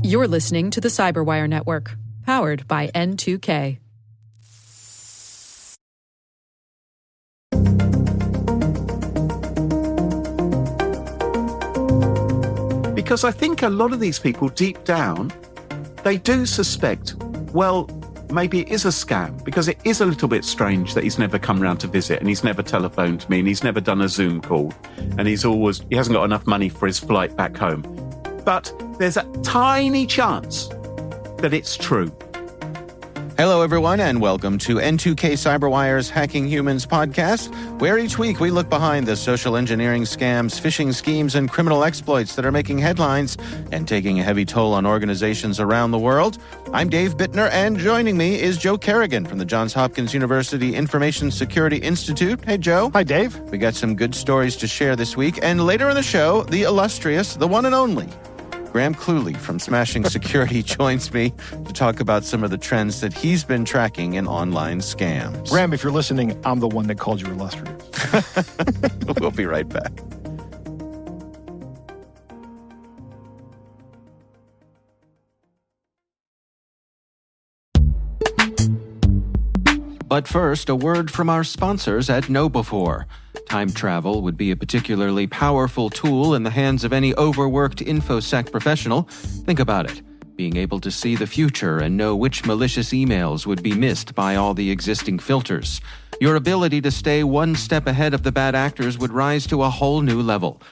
You're listening to the Cyberwire Network, powered by N2K. Because I think a lot of these people, deep down, they do suspect, well, maybe it is a scam, because it is a little bit strange that he's never come round to visit and he's never telephoned me and he's never done a Zoom call and he hasn't got enough money for his flight back home. But there's a tiny chance that it's true. Hello, everyone, and welcome to N2K Cyberwire's Hacking Humans podcast, where each week we look behind the social engineering scams, phishing schemes, and criminal exploits that are making headlines and taking a heavy toll on organizations around the world. I'm Dave Bittner, and joining me is Joe Kerrigan from the Johns Hopkins University Information Security Institute. Hey, Joe. Hi, Dave. We got some good stories to share this week, and later in the show, the illustrious, the one and only Graham Cluley from Smashing Security joins me to talk about some of the trends that he's been tracking in online scams. Graham, if you're listening, I'm the one that called you illustrious. We'll be right back. But first, a word from our sponsors at KnowBe4. Time travel would be a particularly powerful tool in the hands of any overworked InfoSec professional. Think about it. Being able to see the future and know which malicious emails would be missed by all the existing filters. Your ability to stay one step ahead of the bad actors would rise to a whole new level.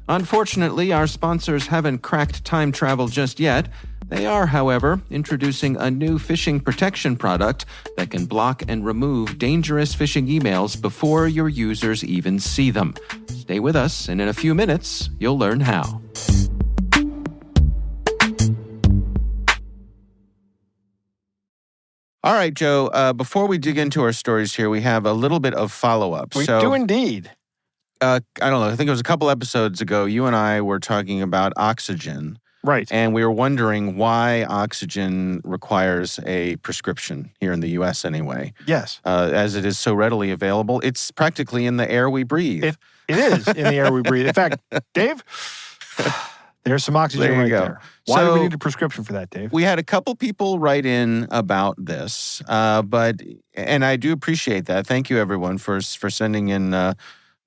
Unfortunately, our sponsors haven't cracked time travel just yet. They are, however, introducing a new phishing protection product that can block and remove dangerous phishing emails before your users even see them. Stay with us, and in a few minutes, you'll learn how. All right, Joe, before we dig into our stories here, we have a little bit of follow-up. We do indeed. I don't know, I think it was a couple episodes ago, you and I were talking about oxygen. Right. And we were wondering why oxygen requires a prescription here in the U.S. anyway. Yes. As it is so readily available. It's practically in the air we breathe. It is in the air we breathe. In fact, Dave, there's some oxygen right there. Why do we need a prescription for that, Dave? We had a couple people write in about this, and I do appreciate that. Thank you, everyone, for sending in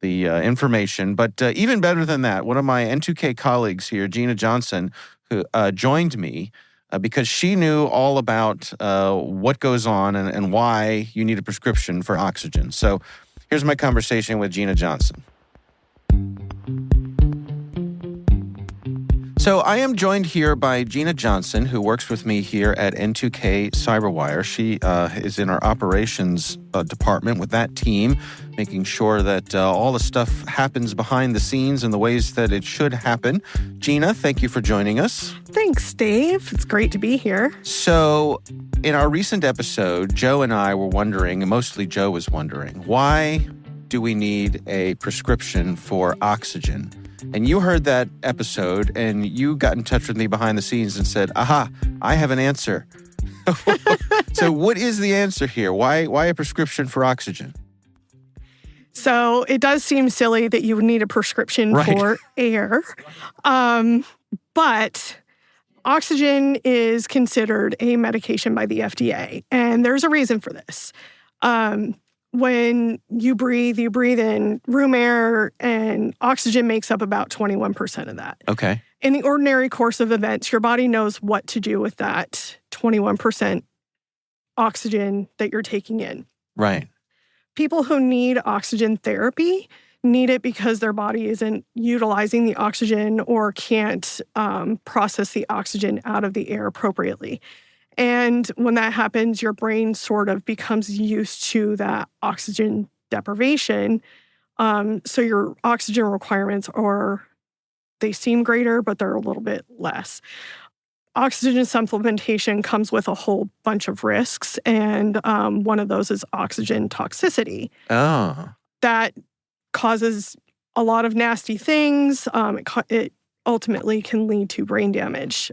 the information. But even better than that, one of my N2K colleagues here, Gina Johnson, who joined me because she knew all about what goes on and why you need a prescription for oxygen. So here's my conversation with Gina Johnson. So I am joined here by Gina Johnson, who works with me here at N2K Cyberwire. She is in our operations department with that team, making sure that all the stuff happens behind the scenes in the ways that it should happen. Gina, thank you for joining us. Thanks, Dave. It's great to be here. So in our recent episode, Joe and I were wondering, and mostly Joe was wondering, why do we need a prescription for oxygen? And you heard that episode, and you got in touch with me behind the scenes and said, aha, I have an answer. So what is the answer here? Why a prescription for oxygen? So it does seem silly that you would need a prescription for air. But oxygen is considered a medication by the FDA, and there's a reason for this. When you breathe in room air, and oxygen makes up about 21% of that. Okay. In the ordinary course of events, your body knows what to do with that 21% oxygen that you're taking in. Right. People who need oxygen therapy need it because their body isn't utilizing the oxygen or can't process the oxygen out of the air appropriately. And when that happens, your brain sort of becomes used to that oxygen deprivation. So your oxygen requirements they seem greater, but they're a little bit less. Oxygen supplementation comes with a whole bunch of risks, and one of those is oxygen toxicity. Oh. That causes a lot of nasty things. It ultimately can lead to brain damage.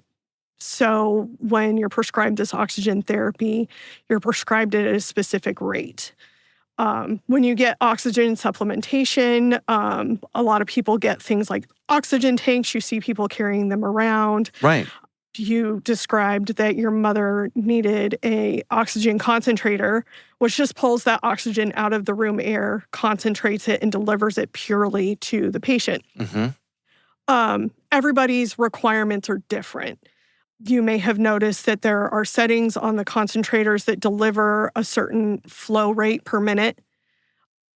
So when you're prescribed this oxygen therapy, you're prescribed it at a specific rate. When you get oxygen supplementation, a lot of people get things like oxygen tanks. You see people carrying them around. Right. You described that your mother needed a oxygen concentrator, which just pulls that oxygen out of the room air, concentrates it, and delivers it purely to the patient. Everybody's requirements are different. You may have noticed that there are settings on the concentrators that deliver a certain flow rate per minute.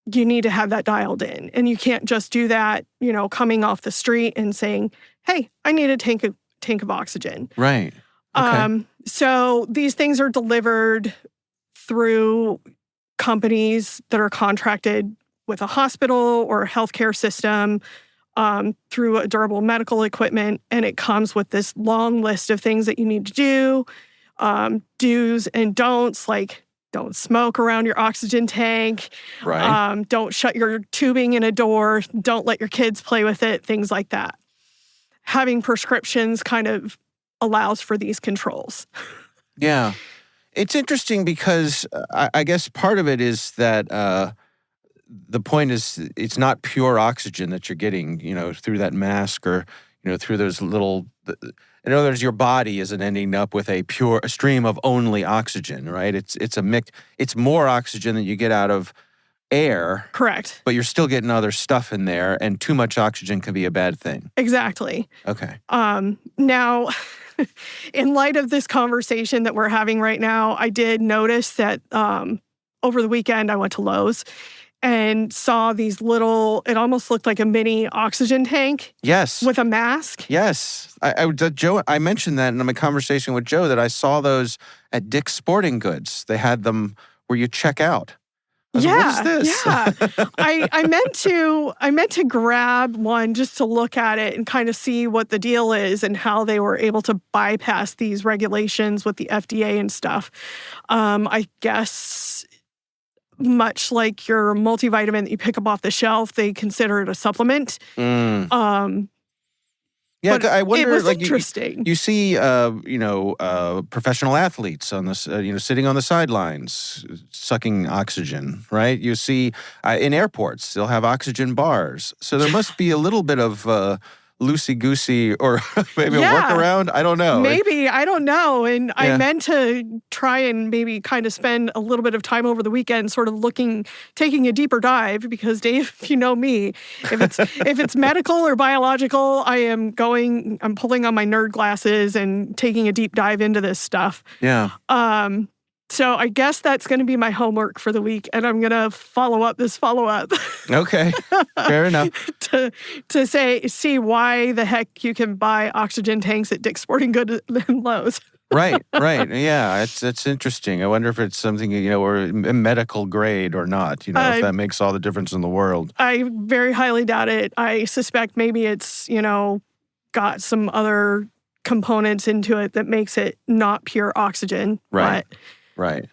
You need to have that dialed in. And you can't just do that, coming off the street and saying, hey, I need a tank of oxygen. Right. Okay. So these things are delivered through companies that are contracted with a hospital or a healthcare system, through a durable medical equipment, and it comes with this long list of things that you need to do, do's and don'ts, like don't smoke around your oxygen tank, Right. Don't shut your tubing in a door, don't let your kids play with it, things like that. Having prescriptions kind of allows for these controls. Yeah. It's interesting because I guess part of it is that the point is it's not pure oxygen that you're getting, through that mask or, through those little, in other words, your body isn't ending up with a stream of only oxygen, right? It's a mix. It's more oxygen than you get out of air. Correct. But you're still getting other stuff in there, and too much oxygen can be a bad thing. Exactly. Okay. Now, in light of this conversation that we're having right now, I did notice that over the weekend I went to Lowe's and saw these little, it almost looked like a mini oxygen tank. Yes. With a mask. Yes. I mentioned that in my conversation with Joe that I saw those at Dick's Sporting Goods. They had them where you check out. I was like, what is this? Yeah. I meant to grab one just to look at it and kind of see what the deal is and how they were able to bypass these regulations with the FDA and stuff. I guess much like your multivitamin that you pick up off the shelf, they consider it a supplement. Yeah, I wonder. It was like interesting. You see, professional athletes on this, sitting on the sidelines, sucking oxygen. Right? You see in airports, they'll have oxygen bars. So there must be a little bit of loosey-goosey or maybe a workaround. I don't know. Maybe. I don't know. And I meant to try and maybe kind of spend a little bit of time over the weekend sort of taking a deeper dive because, Dave, if you know me, if it's medical or biological, I'm pulling on my nerd glasses and taking a deep dive into this stuff. Yeah. So I guess that's going to be my homework for the week, and I'm going to follow up. Okay, fair enough. to see why the heck you can buy oxygen tanks at Dick's Sporting Goods and Lowe's. Right. Yeah, it's interesting. I wonder if it's something, or medical grade or not, if that makes all the difference in the world. I very highly doubt it. I suspect maybe it's, got some other components into it that makes it not pure oxygen. Right. Right.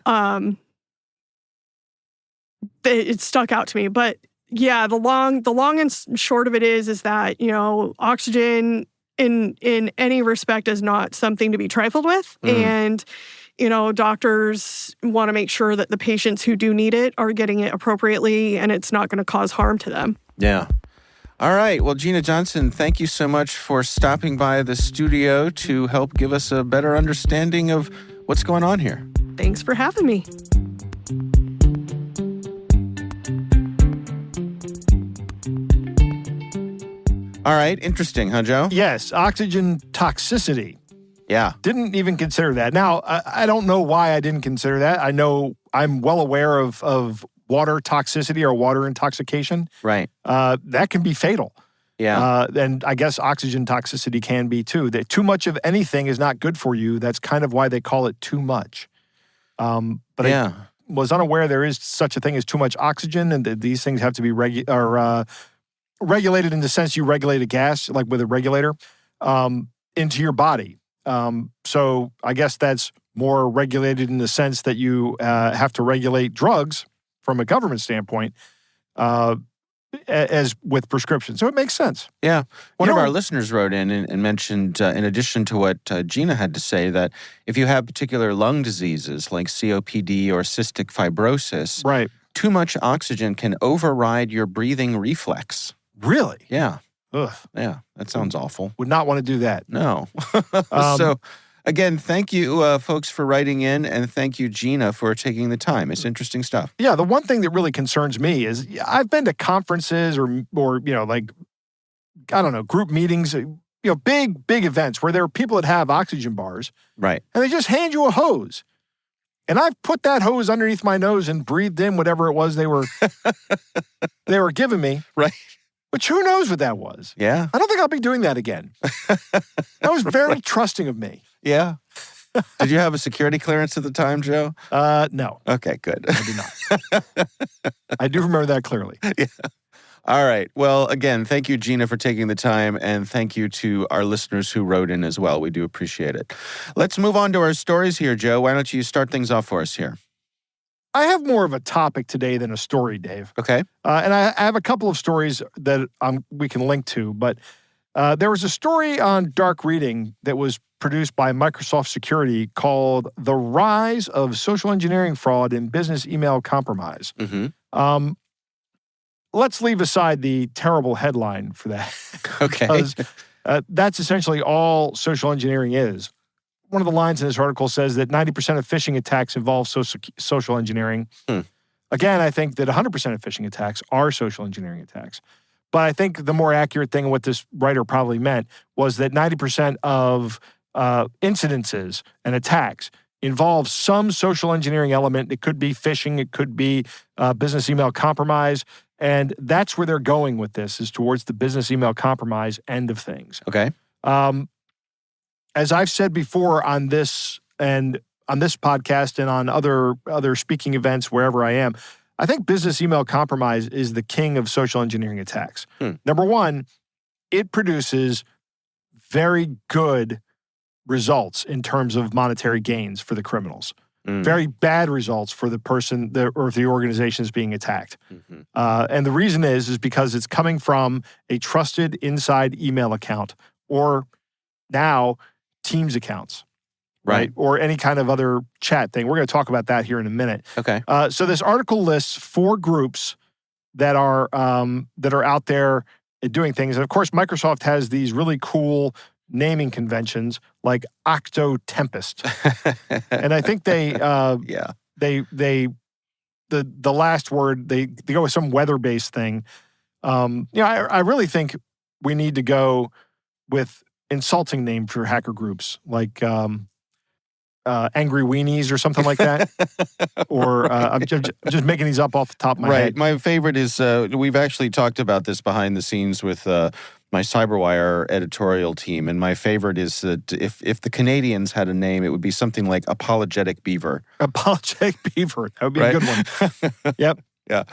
It stuck out to me. But yeah, the long and short of it is that, oxygen in any respect is not something to be trifled with. And, doctors want to make sure that the patients who do need it are getting it appropriately and it's not going to cause harm to them. Yeah. All right. Well, Gina Johnson, thank you so much for stopping by the studio to help give us a better understanding of what's going on here. Thanks for having me. All right. Interesting, huh, Joe? Yes. Oxygen toxicity. Yeah. Didn't even consider that. Now, I don't know why I didn't consider that. I know I'm well aware of water toxicity or water intoxication. Right. That can be fatal. Yeah. And I guess oxygen toxicity can be too. That too much of anything is not good for you. That's kind of why they call it too much. But I was unaware there is such a thing as too much oxygen, and that these things have to be regulated in the sense you regulate a gas, like with a regulator, into your body. So I guess that's more regulated in the sense that you have to regulate drugs from a government standpoint, as with prescriptions. So it makes sense. Yeah. One of our listeners wrote in and mentioned, in addition to what Gina had to say, that if you have particular lung diseases like COPD or cystic fibrosis, right, too much oxygen can override your breathing reflex. Really? Yeah. Ugh. Yeah, that sounds awful. Would not want to do that. No. So, again, thank you, folks, for writing in, and thank you, Gina, for taking the time. It's interesting stuff. Yeah, the one thing that really concerns me is I've been to conferences or like, I don't know, group meetings, big events where there are people that have oxygen bars. Right. And they just hand you a hose. And I've put that hose underneath my nose and breathed in whatever it was they were giving me. Right. But who knows what that was? Yeah. I don't think I'll be doing that again. That was very trusting of me. Yeah. Did you have a security clearance at the time, Joe? No. Okay, good. I did not. I do remember that clearly. Yeah. All right. Well, again, thank you, Gina, for taking the time, and thank you to our listeners who wrote in as well. We do appreciate it. Let's move on to our stories here, Joe. Why don't you start things off for us here? I have more of a topic today than a story, Dave. Okay. And I have a couple of stories that we can link to, but there was a story on Dark Reading that was produced by Microsoft Security called The Rise of Social Engineering Fraud in Business Email Compromise. Mm-hmm. Let's leave aside the terrible headline for that. Okay. Because that's essentially all social engineering is. One of the lines in this article says that 90% of phishing attacks involve social engineering. Again, I think that 100% of phishing attacks are social engineering attacks. But I think the more accurate thing, what this writer probably meant, was that 90% of incidences and attacks involve some social engineering element. It could be phishing. It could be business email compromise. And that's where they're going with this, is towards the business email compromise end of things. Okay. As I've said before on this podcast and on other speaking events wherever I am, I think business email compromise is the king of social engineering attacks. Number one, it produces very good results in terms of monetary gains for the criminals. Very bad results for the person or the organization is being attacked. Mm-hmm. And the reason is because it's coming from a trusted inside email account, or now Teams accounts, right? Or any kind of other chat thing. We're going to talk about that here in a minute. Okay. So this article lists 4 groups that are out there doing things. And of course, Microsoft has these really cool naming conventions like Octo Tempest. And I think the last word, they go with some weather-based thing. I really think we need to go with insulting name for hacker groups, like Angry Weenies or something like that. Or I'm just making these up off the top of my head. Right. My favorite is, we've actually talked about this behind the scenes with my CyberWire editorial team, and my favorite is that if the Canadians had a name, it would be something like Apologetic Beaver. Apologetic Beaver. That would be a good one. Yep. Yeah.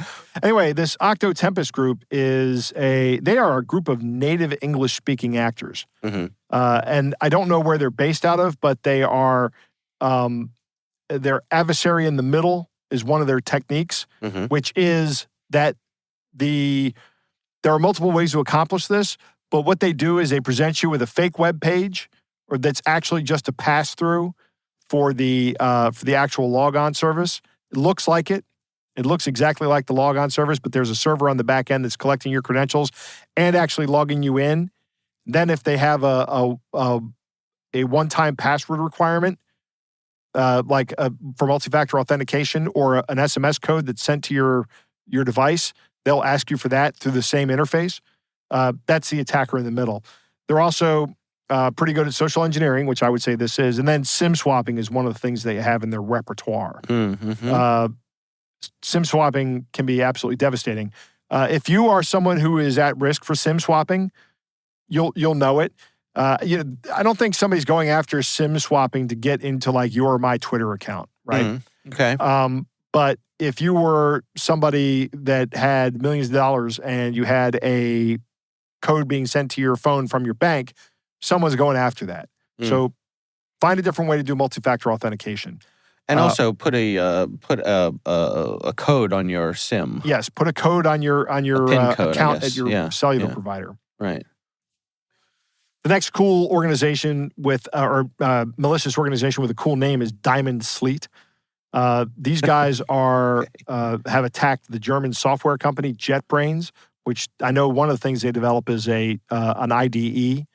Anyway, this Octo Tempest group they are a group of native English-speaking actors. Mm-hmm. And I don't know where they're based out of, but they are, their adversary in the middle is one of their techniques, Mm-hmm. which is that there are multiple ways to accomplish this, but what they do is they present you with a fake web page, or that's actually just a pass-through for the actual logon service. It looks like it. It looks exactly like the logon service, but there's a server on the back end that's collecting your credentials and actually logging you in. Then if they have a one-time password requirement, like for multi-factor authentication or an SMS code that's sent to your device, they'll ask you for that through the same interface. That's the attacker in the middle. They're also pretty good at social engineering, which I would say this is. And then SIM swapping is one of the things they have in their repertoire. Mm-hmm. SIM swapping can be absolutely devastating. If you are someone who is at risk for SIM swapping, you'll know it. I don't think somebody's going after SIM swapping to get into like your or my Twitter account, right? Mm-hmm. Okay. But if you were somebody that had millions of dollars and you had a code being sent to your phone from your bank, someone's going after that. So find a different way to do multi-factor authentication. And also put a code on your SIM. Yes, put a code on your PIN code, account at your cellular provider. Right. The next cool organization with malicious organization with a cool name is Diamond Sleet. These guys are have attacked the German software company JetBrains, which I know one of the things they develop is an IDE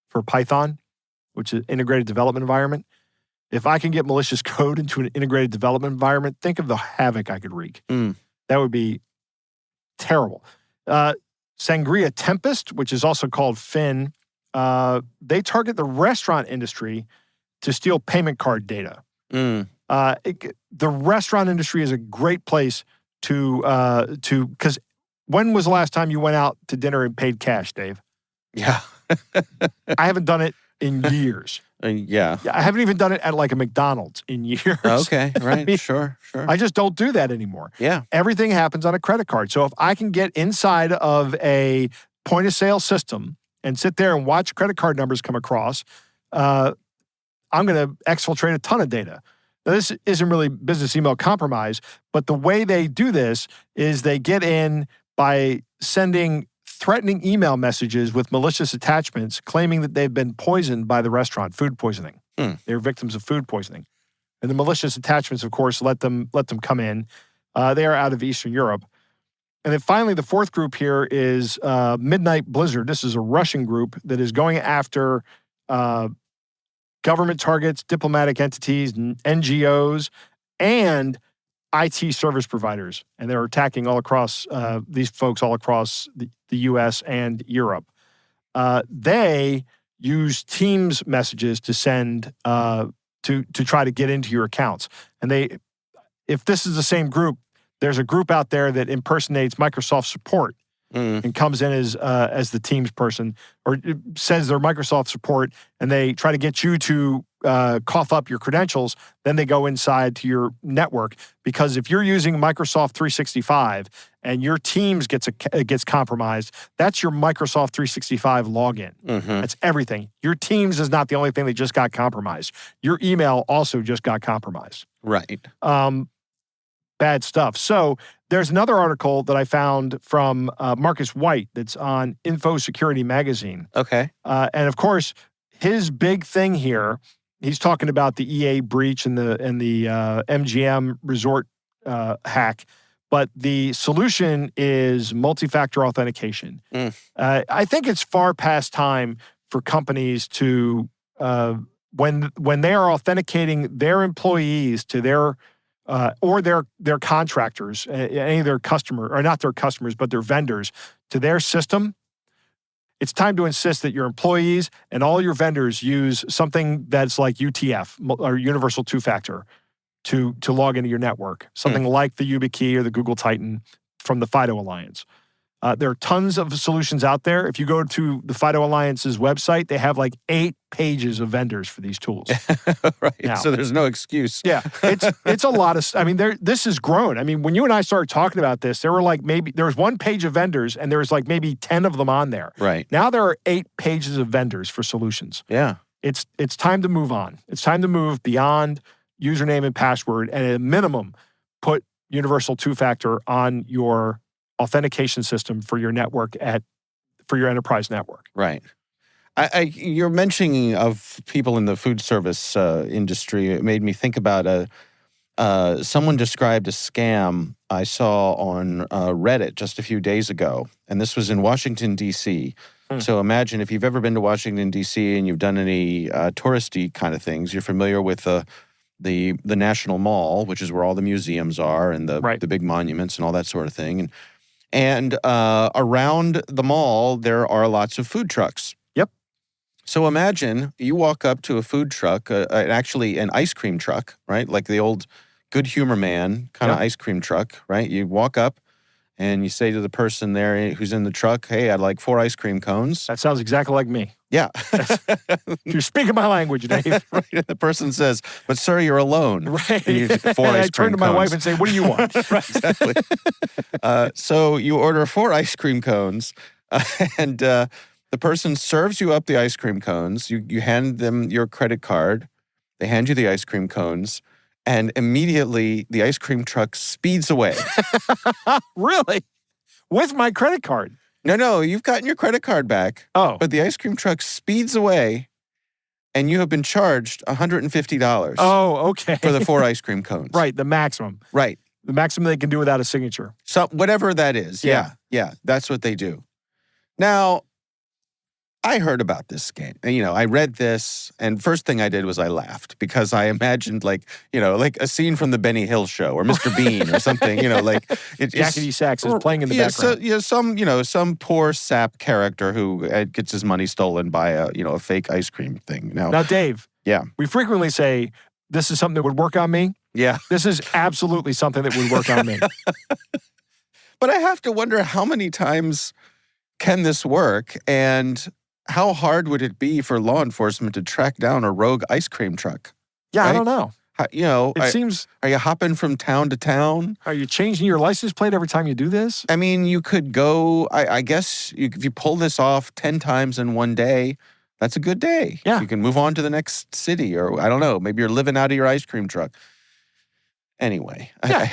for Python, which is integrated development environment. If I can get malicious code into an integrated development environment, think of the havoc I could wreak. That would be terrible. Sangria Tempest, which is also called Fin, they target the restaurant industry to steal payment card data. The restaurant industry is a great place because when was the last time you went out to dinner and paid cash, Dave? Yeah. I haven't done it in years. Yeah. I haven't even done it at like a McDonald's in years. Okay, right. I mean, sure. I just don't do that anymore. Yeah. Everything happens on a credit card. So if I can get inside of a point of sale system and sit there and watch credit card numbers come across, I'm going to exfiltrate a ton of data. Now, this isn't really business email compromise, but the way they do this is they get in by sending threatening email messages with malicious attachments claiming that they've been poisoned by the restaurant, food poisoning. They're victims of food poisoning. And the malicious attachments, of course, let them come in. They are out of Eastern Europe. And then finally, the fourth group here is Midnight Blizzard. This is a Russian group that is going after government targets, diplomatic entities, NGOs, and IT service providers. And they're attacking all across these folks all across the US and Europe. They use Teams messages to send to try to get into your accounts. And if this is the same group, there's a group out there that impersonates Microsoft support and comes in as the Teams person, or says they're Microsoft support, and they try to get you to cough up your credentials. Then they go inside to your network, because if you're using Microsoft 365 and your Teams gets compromised, that's your Microsoft 365 login. That's everything. Your Teams is not the only thing that just got compromised. Your email also just got compromised. Right. Bad stuff. So there's another article that I found from Marcus White that's on Info Security Magazine. Okay. And of course, his big thing here, he's talking about the EA breach and the MGM resort hack. But the solution is multi-factor authentication. I think it's far past time for companies to, when they are authenticating their employees to their or their contractors, any of their customer, or not their customers, but their vendors, to their system, it's time to insist that your employees and all your vendors use something that's like UTF, or Universal Two-Factor, to log into your network. Something like the YubiKey or the Google Titan from the FIDO Alliance. There are tons of solutions out there. If you go to the FIDO Alliance's website, they have like 8 pages of vendors for these tools. Right. Now, so there's no excuse. Yeah. It's a lot of, I mean, this has grown. I mean, when you and I started talking about this, there was 1 page of vendors and there was like maybe 10 of them on there. Right. Now there are 8 pages of vendors for solutions. Yeah. It's time to move on. It's time to move beyond username and password, and at a minimum, put Universal Two-Factor on your authentication system for your network for your enterprise network. Right. You're mentioning of people in the food service industry. It made me think about someone described a scam I saw on Reddit just a few days ago, and this was in Washington, D.C. So imagine if you've ever been to Washington, D.C. and you've done any touristy kind of things, you're familiar with the National Mall, which is where all the museums are and the big monuments and all that sort of thing. And around the mall, there are lots of food trucks. Yep. So imagine you walk up to a food truck, actually an ice cream truck, right? Like the old Good Humor Man kind of ice cream truck, right? You walk up and you say to the person there who's in the truck, "Hey, I'd like 4 ice cream cones." That sounds exactly like me. Yeah. You're speaking my language, Dave. Right. And the person says, "But sir, you're alone." Right. And you get 4 ice cream I turn to my cones. wife and say, "What do you want?" Right, exactly. So you order 4 ice cream cones, and the person serves you up the ice cream cones. You hand them your credit card. They hand you the ice cream cones, and immediately the ice cream truck speeds away. Really? With my credit card? No, you've gotten your credit card back. Oh. But the ice cream truck speeds away, and you have been charged $150 Oh, okay. for the 4 ice cream cones. Right, the maximum. Right. The maximum they can do without a signature. So whatever that is. Yeah. Yeah. That's what they do. Now, I heard about this scam. And, I read this, and first thing I did was I laughed because I imagined like a scene from the Benny Hill show or Mr. Bean or something, Yakety Sax is playing in the background. Some poor sap character who gets his money stolen by a fake ice cream thing. Now, Dave. Yeah. We frequently say, this is something that would work on me. Yeah. This is absolutely something that would work on me. But I have to wonder how many times can this work, and how hard would it be for law enforcement to track down a rogue ice cream truck? Yeah, right? I don't know. Are you hopping from town to town? Are you changing your license plate every time you do this? I mean, you could go, I guess, if you pull this off 10 times in one day, that's a good day. Yeah. You can move on to the next city, or I don't know, maybe you're living out of your ice cream truck. Anyway, yeah.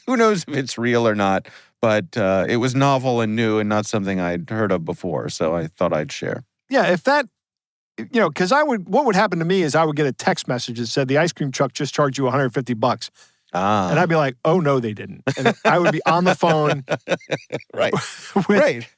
Who knows if it's real or not, but it was novel and new and not something I'd heard of before, so I thought I'd share. Yeah, if that, because what would happen to me is I would get a text message that said the ice cream truck just charged you $150. And I'd be like, oh, no, they didn't. And I would be on the phone. Right. Right.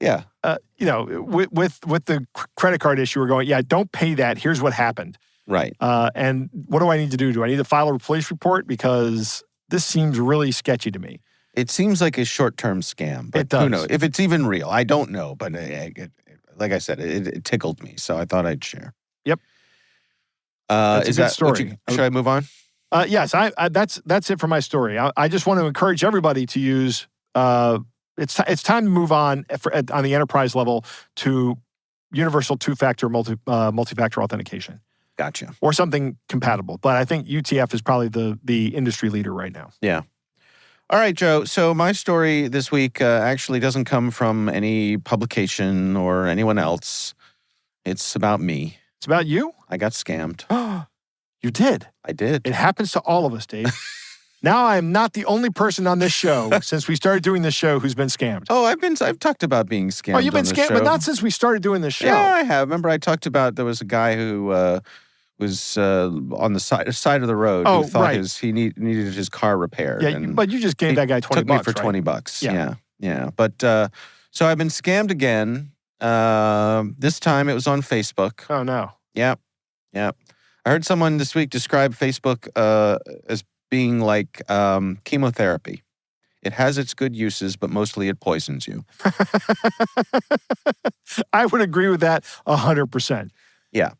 Yeah. With the credit card issue, we're going, yeah, don't pay that. Here's what happened. Right. And what do I need to do? Do I need to file a police report? Because this seems really sketchy to me. It seems like a short-term scam. But it does. Who knows? If it's even real, I don't know. But like I said, it tickled me, so I thought I'd share. Yep. That's a good story. Should I move on? Yes. That's it for my story. I just want to encourage everybody to use. It's time to move on on the enterprise level to universal two-factor multi-factor authentication. Gotcha. Or something compatible. But I think UTF is probably the industry leader right now. Yeah. All right, Joe. So my story this week actually doesn't come from any publication or anyone else. It's about me. It's about you? I got scammed. You did? I did. It happens to all of us, Dave. Now I am not the only person on this show since we started doing this show who's been scammed. Oh, I've talked about being scammed. Oh, you've been scammed, but not since we started doing this show. Yeah, I have. Remember I talked about there was a guy who was on the side of the road who thought he needed his car repaired. Yeah, but you just gave that guy $20. Took me for $20. Yeah. But so I've been scammed again. This time it was on Facebook. Oh no. Yep. I heard someone this week describe Facebook as being like chemotherapy. It has its good uses, but mostly it poisons you. I would agree with that 100%. Yeah.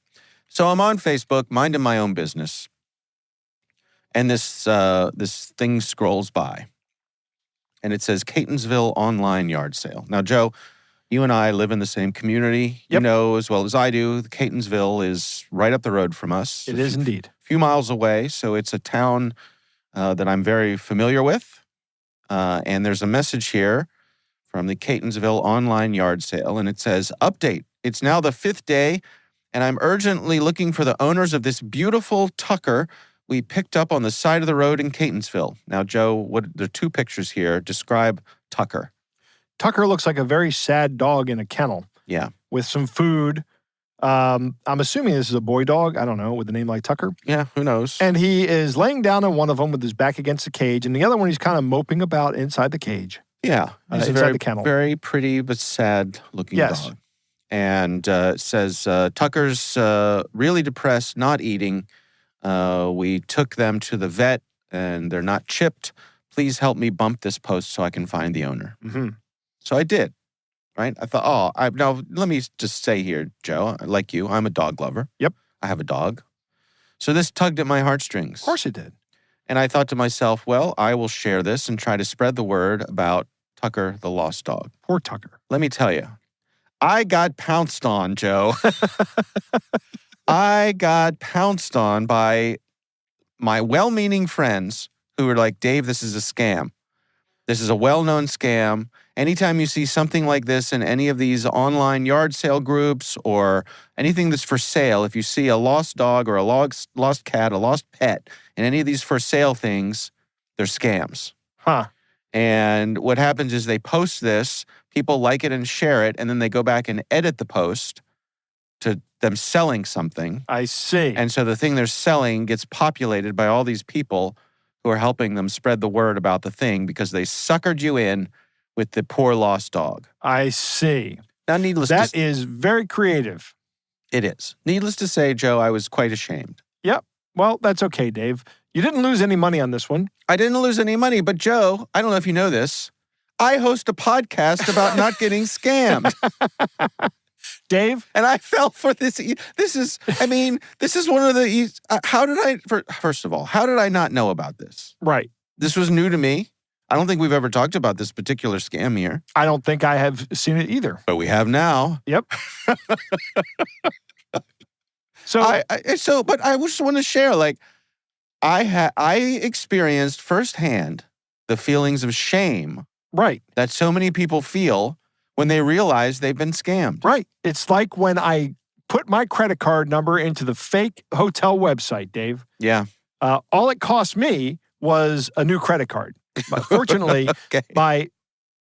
So I'm on Facebook, minding my own business, and this thing scrolls by, and it says Catonsville online yard sale. Now, Joe, you and I live in the same community. Yep. You know as well as I do, Catonsville is right up the road from us. It is indeed. A few miles away, so it's a town that I'm very familiar with. And there's a message here from the Catonsville online yard sale, and it says, "Update, it's now the 5th day, and I'm urgently looking for the owners of this beautiful Tucker we picked up on the side of the road in Catonsville." Now, Joe, there are 2 pictures here. Describe Tucker. Tucker looks like a very sad dog in a kennel. Yeah. With some food. I'm assuming this is a boy dog. I don't know, with a name like Tucker. Yeah, who knows? And he is laying down on one of them with his back against the cage, and the other one he's kind of moping about inside the cage. Yeah. He's inside the kennel. Very pretty but sad looking dog. And it says, Tucker's really depressed, not eating. We took them to the vet, and they're not chipped. Please help me bump this post so I can find the owner. Mm-hmm. So I did, right? I thought, now let me just say here, Joe, like you, I'm a dog lover. Yep. I have a dog. So this tugged at my heartstrings. Of course it did. And I thought to myself, well, I will share this and try to spread the word about Tucker the lost dog. Poor Tucker. Let me tell you, I got pounced on, Joe. I got pounced on by my well-meaning friends who were like, Dave, this is a scam. This is a well-known scam. Anytime you see something like this in any of these online yard sale groups or anything that's for sale, if you see a lost dog or a lost cat, a lost pet in any of these for sale things, they're scams. Huh. And what happens is they post this, people like it and share it, and then they go back and edit the post them selling something. I see. And so the thing they're selling gets populated by all these people who are helping them spread the word about the thing because they suckered you in with the poor lost dog. I see. Now, That is very creative. It is. Needless to say, Joe, I was quite ashamed. Yep. Well, that's okay, Dave. You didn't lose any money on this one. I didn't lose any money, but Joe, I don't know if you know this, I host a podcast about not getting scammed. Dave? And I fell for this. This is one of the, first of all, how did I not know about this? Right. This was new to me. I don't think we've ever talked about this particular scam here. I don't think I have seen it either. But we have now. Yep. But I just want to share, like, I experienced firsthand the feelings of shame. Right. That so many people feel when they realize they've been scammed. Right. It's like when I put my credit card number into the fake hotel website, Dave. Yeah. All it cost me was a new credit card. But fortunately, by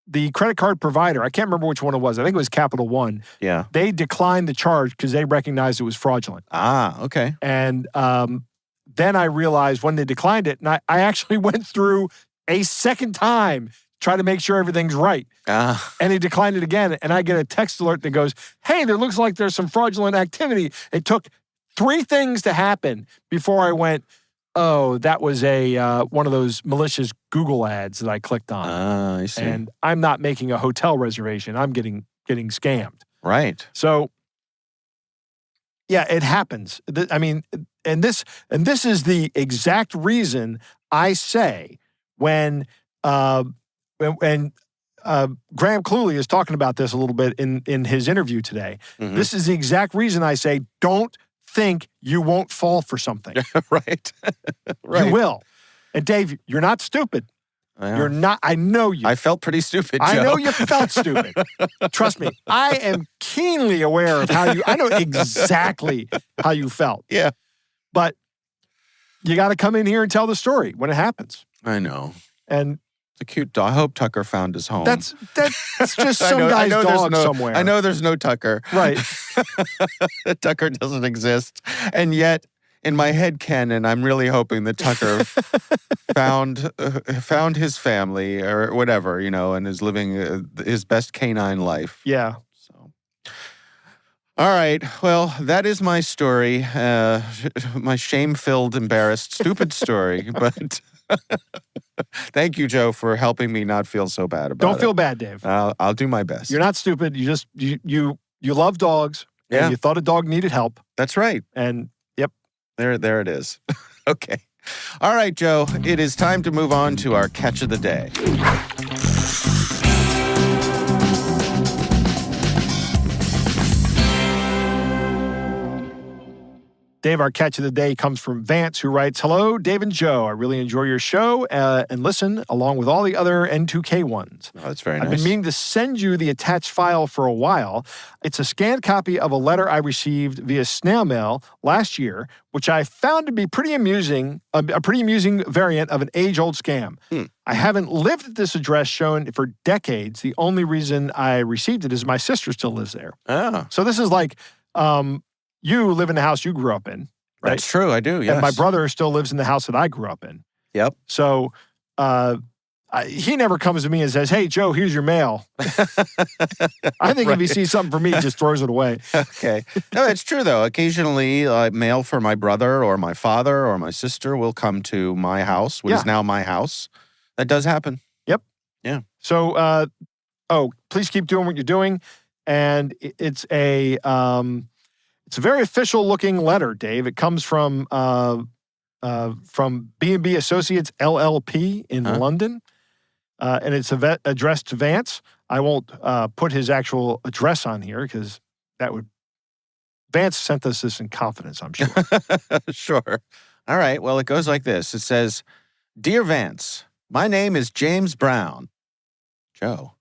the credit card provider, I can't remember which one it was. I think it was Capital One. Yeah. They declined the charge because they recognized it was fraudulent. Ah, okay. And then I realized when they declined it, and I actually went through a second time trying to make sure everything's right. And he declined it again. And I get a text alert that goes, hey, there looks like there's some fraudulent activity. It took 3 things to happen before I went, oh, that was one of those malicious Google ads that I clicked on. I see. And I'm not making a hotel reservation. I'm getting scammed. Right. So, yeah, it happens. I mean, and this is the exact reason I say when Graham Cluley is talking about this a little bit in his interview today. Mm-hmm. This is the exact reason I say don't think you won't fall for something. Right. Right. You will. And Dave, you're not stupid. You're not. I know you. I felt pretty stupid, Joe. I know you felt stupid. Trust me. I am keenly aware of how I know exactly how you felt. Yeah. But you got to come in here and tell the story when it happens. I know. And it's a cute dog. I hope Tucker found his home. That's just some guy's dog somewhere. I know there's no Tucker. Right. Tucker doesn't exist. And yet, in my head canon, I'm really hoping that Tucker found his family or whatever, and is living his best canine life. Yeah. So, all right. Well, that is my story. My shame-filled, embarrassed, stupid story. But thank you, Joe, for helping me not feel so bad about it. Don't feel bad, Dave. I'll do my best. You're not stupid. You just you love dogs. Yeah. And you thought a dog needed help. That's right. And yep. There it is. Okay. All right, Joe. It is time to move on to our catch of the day. Dave, our catch of the day comes from Vance, who writes, hello, Dave and Joe. I really enjoy your show and listen along with all the other N2K ones. Oh, that's very nice. I've been meaning to send you the attached file for a while. It's a scanned copy of a letter I received via snail mail last year, which I found to be pretty amusing, a pretty amusing variant of an age-old scam. I haven't lived at this address shown for decades. The only reason I received it is my sister still lives there. Ah. So this is like... you live in the house you grew up in, right? That's true, I do, yes. And my brother still lives in the house that I grew up in. Yep. So he never comes to me and says, hey, Joe, here's your mail. I think if he sees something for me, he just throws it away. Okay. No, it's true, though. Occasionally, mail for my brother or my father or my sister will come to my house, which is now my house. That does happen. Yep. Yeah. So, please keep doing what you're doing. And it's a very official looking letter, Dave. It comes from B&B Associates LLP in London, and it's addressed to Vance. I won't put his actual address on here because Vance sent us this in confidence, I'm sure. Sure. All right. Well, it goes like this. It says, Dear Vance, my name is James Brown. Joe.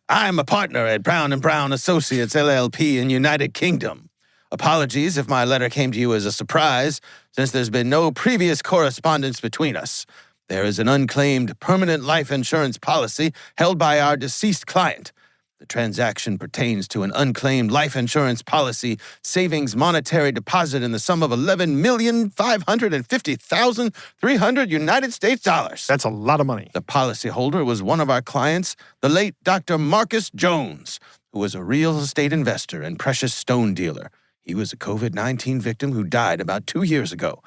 I'm a partner at Brown & Brown Associates, LLP in United Kingdom. Apologies if my letter came to you as a surprise, since there's been no previous correspondence between us. There is an unclaimed permanent life insurance policy held by our deceased client. The transaction pertains to an unclaimed life insurance policy savings monetary deposit in the sum of $11,550,300 United States dollars. That's a lot of money. The policyholder was one of our clients, the late Dr. Marcus Jones, who was a real estate investor and precious stone dealer. He was a COVID-19 victim who died about 2 years ago.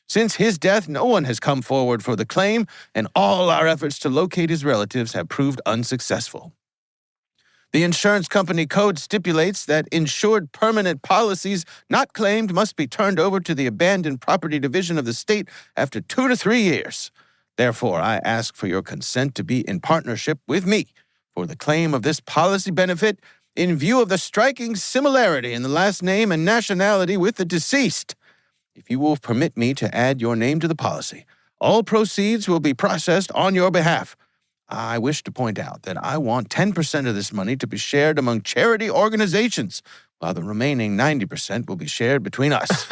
Since his death, no one has come forward for the claim, and all our efforts to locate his relatives have proved unsuccessful. The insurance company code stipulates that insured permanent policies not claimed must be turned over to the Abandoned Property Division of the state after 2 to 3 years. Therefore, I ask for your consent to be in partnership with me for the claim of this policy benefit in view of the striking similarity in the last name and nationality with the deceased. If you will permit me to add your name to the policy, all proceeds will be processed on your behalf. I wish to point out that I want 10% of this money to be shared among charity organizations, while the remaining 90% will be shared between us.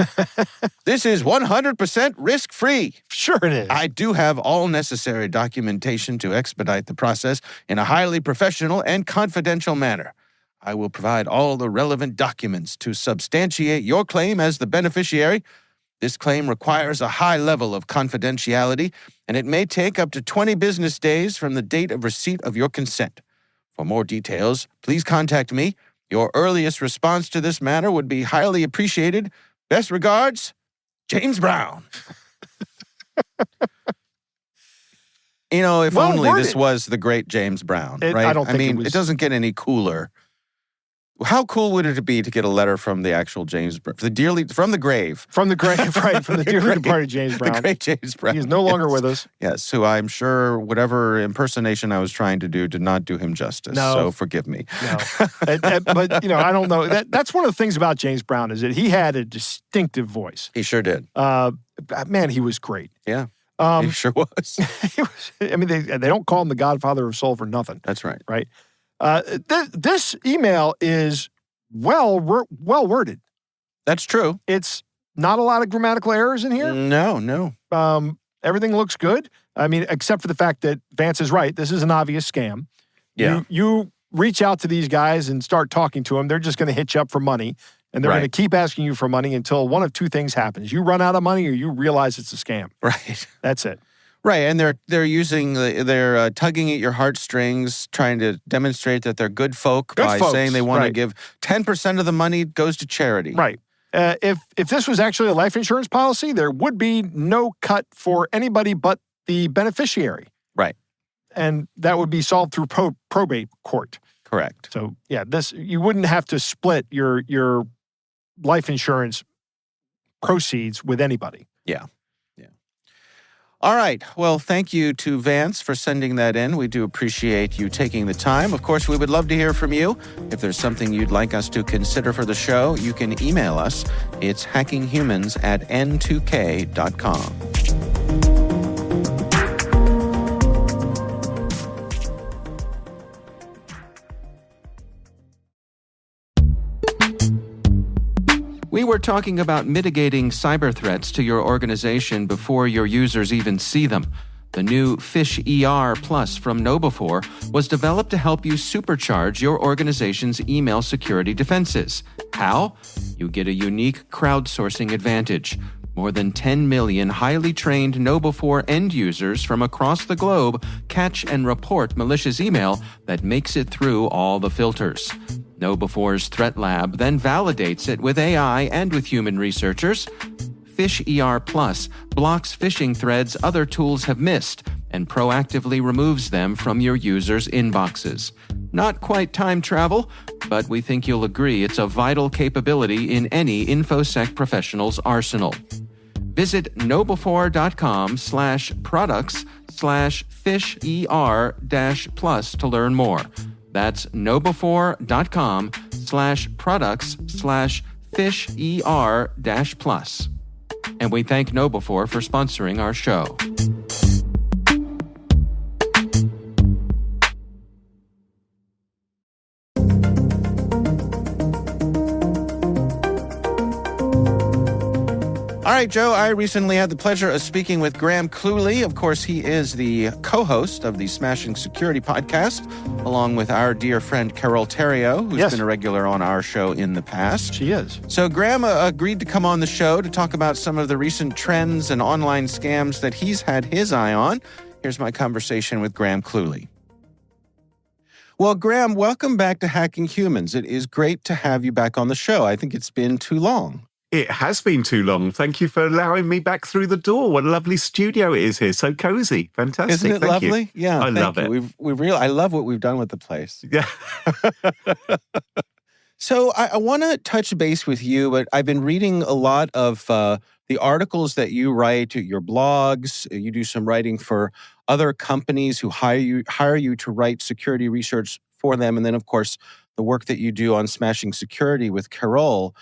This is 100% risk-free. Sure it is. I do have all necessary documentation to expedite the process in a highly professional and confidential manner. I will provide all the relevant documents to substantiate your claim as the beneficiary. This claim requires a high level of confidentiality, and it may take up to 20 business days from the date of receipt of your consent. For more details, please contact me. Your earliest response to this matter would be highly appreciated. Best regards, James Brown. If Well only this worded. was the great James Brown, right? I don't think it mean, was- it doesn't get any cooler. How cool would it be to get a letter from the actual James Brown, from the grave? From the grave, right? From the dearly great- departed James Brown. The great James Brown. He is no longer Yes. with us. Yes, who I'm sure whatever impersonation I was trying to do did not do him justice. No. So forgive me. No. But I don't know. That's one of the things about James Brown is that he had a distinctive voice. He sure did. Man, he was great. Yeah, Um, he sure was. he was, I mean, they don't call him the Godfather of Soul for nothing, That's right. right? This email is well worded. That's true. It's not a lot of grammatical errors in here. No. Everything looks good. I mean, except for the fact that Vance is right. This is an obvious scam. Yeah. You reach out to these guys and start talking to them. They're just going to hit you up for money. And they're Right. going to keep asking you for money until one of two things happens. You run out of money or you realize it's a scam. Right. That's it. Right, and they're tugging at your heartstrings, trying to demonstrate that they're good folk Good by folks, saying they want to right. give 10% of the money goes to charity. Right. If this was actually a life insurance policy, there would be no cut for anybody but the beneficiary. Right. And that would be solved through probate court. Correct. So yeah, you wouldn't have to split your life insurance proceeds with anybody. Yeah. All right. Well, thank you to Vance for sending that in. We do appreciate you taking the time. Of course, we would love to hear from you. If there's something you'd like us to consider for the show, you can email us. It's hackinghumans@n2k.com. We were talking about mitigating cyber threats to your organization before your users even see them. The new Phish ER Plus from KnowBe4 was developed to help you supercharge your organization's email security defenses. How? You get a unique crowdsourcing advantage. More than 10 million highly trained KnowBe4 end users from across the globe catch and report malicious email that makes it through all the filters. KnowBe4's Threat Lab then validates it with AI and with human researchers. Phish ER Plus blocks phishing threads other tools have missed and proactively removes them from your users' inboxes. Not quite time travel, but we think you'll agree it's a vital capability in any InfoSec professional's arsenal. Visit knowbe4.com/products/PhishER-plus to learn more. That's knowbe4.com/products/PhishER-plus. And we thank KnowBe4 for sponsoring our show. All right, Joe, I recently had the pleasure of speaking with Graham Cluley. Of course, he is the co-host of the Smashing Security podcast, along with our dear friend Carol Theriault, who's been a regular on our show in the past. She is. So Graham agreed to come on the show to talk about some of the recent trends and online scams that he's had his eye on. Here's my conversation with Graham Cluley. Well, Graham, welcome back to Hacking Humans. It is great to have you back on the show. I think it's been too long. It has been too long. Thank you for allowing me back through the door. What a lovely studio it is here. So cozy. Fantastic. Isn't it Thank lovely? You. Yeah, I love it. I love what we've done with the place. Yeah. So I want to touch base with you, but I've been reading a lot of the articles that you write, your blogs. You do some writing for other companies who hire you to write security research for them. And then, of course, the work that you do on Smashing Security with Carol.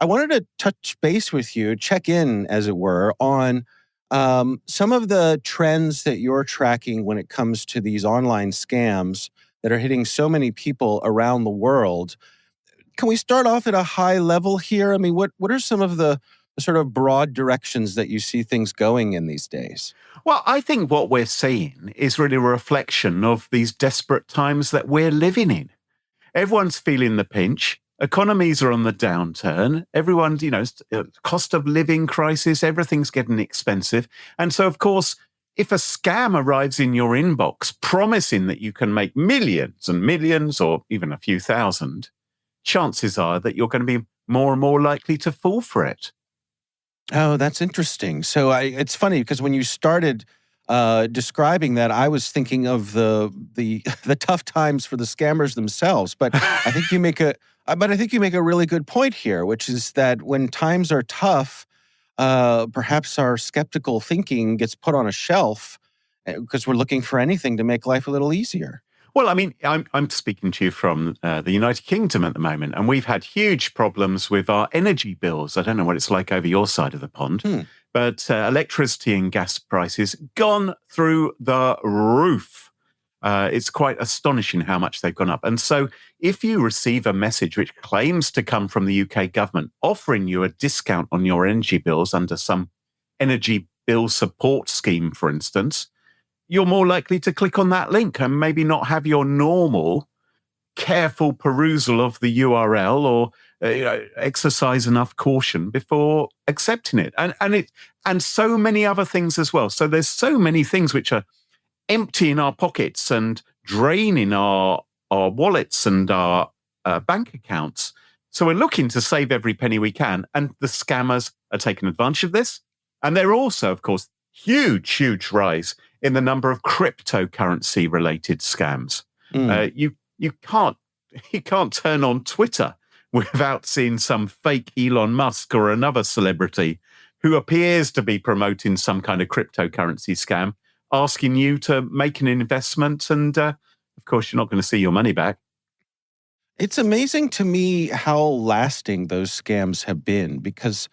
I wanted to touch base with you, check in, as it were, on some of the trends that you're tracking when it comes to these online scams that are hitting so many people around the world. Can we start off at a high level here? I mean, what are some of the sort of broad directions that you see things going in these days? Well, I think what we're seeing is really a reflection of these desperate times that we're living in. Everyone's feeling the pinch. Economies are on the downturn. Everyone, cost of living crisis, everything's getting expensive. And so, of course, if a scam arrives in your inbox promising that you can make millions and millions or even a few thousand, chances are that you're going to be more and more likely to fall for it. Oh, that's interesting. So it's funny because when you started describing that, I was thinking of the tough times for the scammers themselves. But I think you make a really good point here, which is that when times are tough, perhaps our skeptical thinking gets put on a shelf because we're looking for anything to make life a little easier. Well, I mean, I'm speaking to you from the United Kingdom at the moment, and we've had huge problems with our energy bills. I don't know what it's like over your side of the pond, but electricity and gas prices gone through the roof. It's quite astonishing how much they've gone up. And so if you receive a message which claims to come from the UK government offering you a discount on your energy bills under some energy bill support scheme, for instance, you're more likely to click on that link and maybe not have your normal careful perusal of the URL or exercise enough caution before accepting it. And so many other things as well. So there's so many things which are emptying our pockets and draining our wallets and our bank accounts. So we're looking to save every penny we can. And the scammers are taking advantage of this. And they're also, of course, huge rise in the number of cryptocurrency related scams. You can't turn on Twitter without seeing some fake Elon Musk or another celebrity who appears to be promoting some kind of cryptocurrency scam, asking you to make an investment. And of course, you're not going to see your money back. It's amazing to me how lasting those scams have been because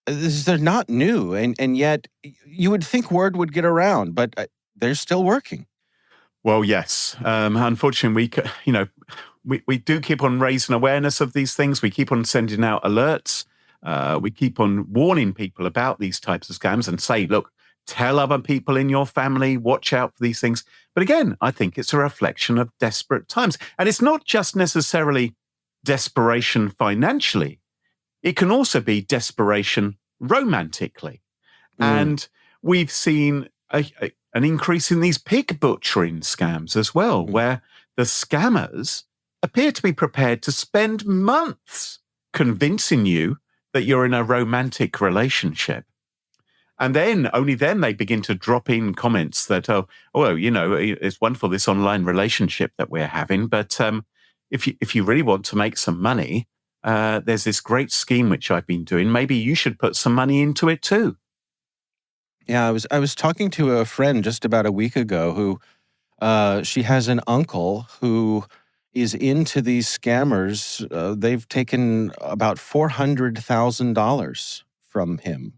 they're not new. And yet you would think word would get around, but they're still working. Well, yes. Unfortunately, we do keep on raising awareness of these things. We keep on sending out alerts. We keep on warning people about these types of scams and say, look, tell other people in your family, watch out for these things. But again, I think it's a reflection of desperate times. And it's not just necessarily desperation financially. It can also be desperation romantically. And we've seen an increase in these pig butchering scams as well, where the scammers appear to be prepared to spend months convincing you that you're in a romantic relationship. And then, only then, they begin to drop in comments that, it's wonderful, this online relationship that we're having. But if you really want to make some money, there's this great scheme which I've been doing. Maybe you should put some money into it too. Yeah, I was talking to a friend just about a week ago who she has an uncle who is into these scammers. They've taken about $400,000 from him.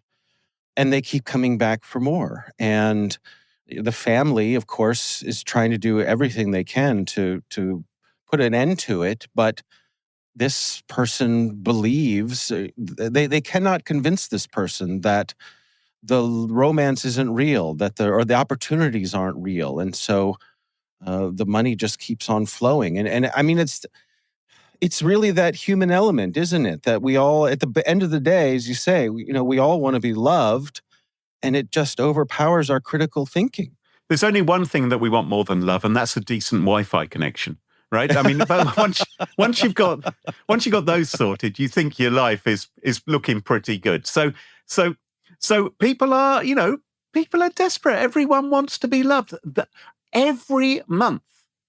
And they keep coming back for more. And the family, of course, is trying to do everything they can to put an end to it. But this person believes, they cannot convince this person that the romance isn't real, that the opportunities aren't real. And so the money just keeps on flowing. And I mean, it's really that human element, isn't it? That we all, at the end of the day, as you say, we all want to be loved, and it just overpowers our critical thinking. There's only one thing that we want more than love, and that's a decent Wi-Fi connection, right? I mean, but once you've got those sorted, you think your life is looking pretty good. So people are desperate. Everyone wants to be loved. Every month,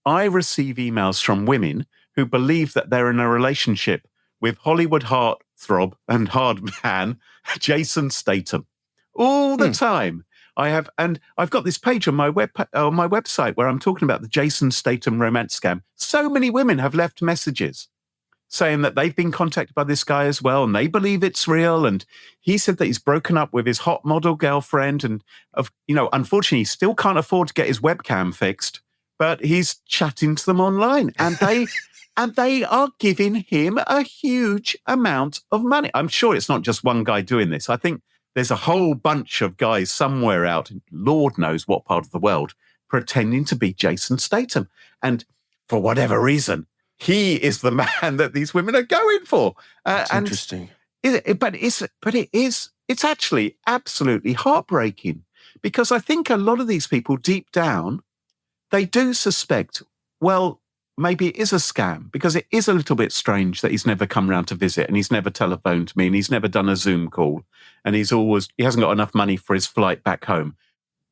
I receive emails from women who believe that they're in a relationship with Hollywood heartthrob and hard man Jason Statham all the time. I've got this page on my website where I'm talking about the Jason Statham romance scam. So many women have left messages saying that they've been contacted by this guy as well, and they believe it's real. And he said that he's broken up with his hot model girlfriend, and unfortunately, he still can't afford to get his webcam fixed, but he's chatting to them online, and they are giving him a huge amount of money. I'm sure it's not just one guy doing this. I think there's a whole bunch of guys somewhere out, Lord knows what part of the world, pretending to be Jason Statham. And for whatever reason, he is the man that these women are going for. That's interesting. It's actually absolutely heartbreaking, because I think a lot of these people deep down, they do suspect, well, maybe it is a scam, because it is a little bit strange that he's never come round to visit, and he's never telephoned me, and he's never done a Zoom call, and he hasn't got enough money for his flight back home.